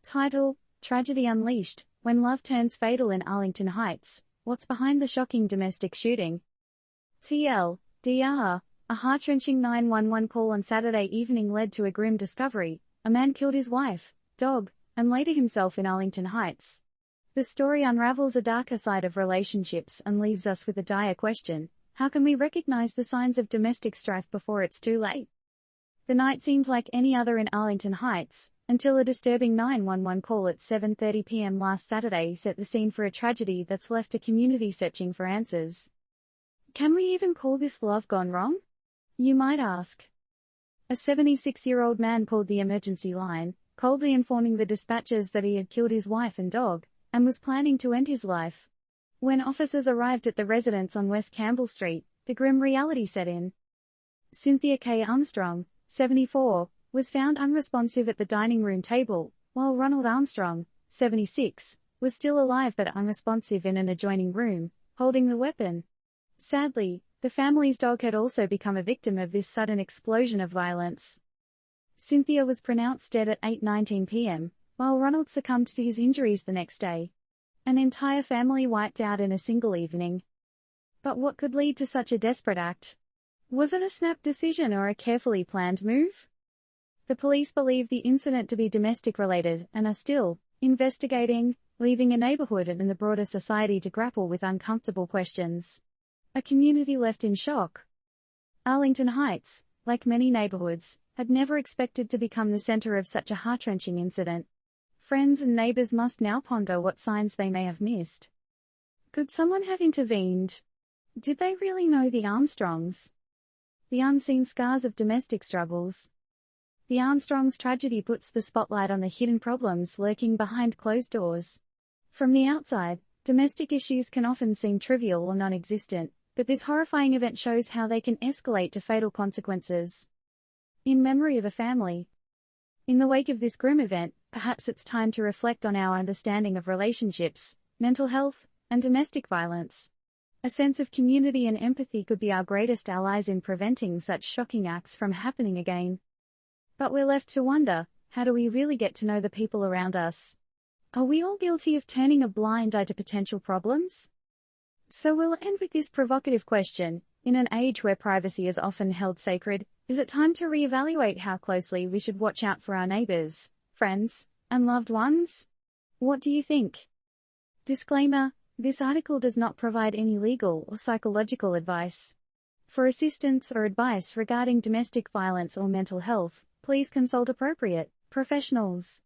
Title: Tragedy Unleashed, When Love Turns Fatal in Arlington Heights. What's behind the shocking domestic shooting? TLDR, a heart-wrenching 911 call on Saturday evening led to a grim discovery. A man killed his wife, dog, and later himself in Arlington Heights. The story unravels a darker side of relationships and leaves us with a dire question: how can we recognize the signs of domestic strife before it's too late? The night seemed like any other in Arlington Heights, until a disturbing 911 call at 7:30 p.m. last Saturday set the scene for a tragedy that's left a community searching for answers. Can we even call this love gone wrong? You might ask. A 76-year-old man called the emergency line, coldly informing the dispatchers that he had killed his wife and dog, and was planning to end his life. When officers arrived at the residence on West Campbell Street, the grim reality set in. Cynthia K. Armstrong, 74, was found unresponsive at the dining room table, while Ronald Armstrong, 76, was still alive but unresponsive in an adjoining room, holding the weapon. Sadly, the family's dog had also become a victim of this sudden explosion of violence. Cynthia was pronounced dead at 8:19 p.m., while Ronald succumbed to his injuries the next day. An entire family wiped out in a single evening. But what could lead to such a desperate act? Was it a snap decision or a carefully planned move? The police believe the incident to be domestic-related and are still investigating, leaving a neighborhood and the broader society to grapple with uncomfortable questions. A community left in shock. Arlington Heights, like many neighborhoods, had never expected to become the center of such a heart-wrenching incident. Friends and neighbors must now ponder what signs they may have missed. Could someone have intervened? Did they really know the Armstrongs? The unseen scars of domestic struggles. The Armstrongs' tragedy puts the spotlight on the hidden problems lurking behind closed doors. From the outside, domestic issues can often seem trivial or non-existent, but this horrifying event shows how they can escalate to fatal consequences. In memory of a family. In the wake of this grim event, perhaps it's time to reflect on our understanding of relationships, mental health, and domestic violence. A sense of community and empathy could be our greatest allies in preventing such shocking acts from happening again. But we're left to wonder, how do we really get to know the people around us? Are we all guilty of turning a blind eye to potential problems? So we'll end with this provocative question: in an age where privacy is often held sacred, is it time to reevaluate how closely we should watch out for our neighbors, friends, and loved ones? What do you think? Disclaimer: this article does not provide any legal or psychological advice. For assistance or advice regarding domestic violence or mental health, please consult appropriate professionals.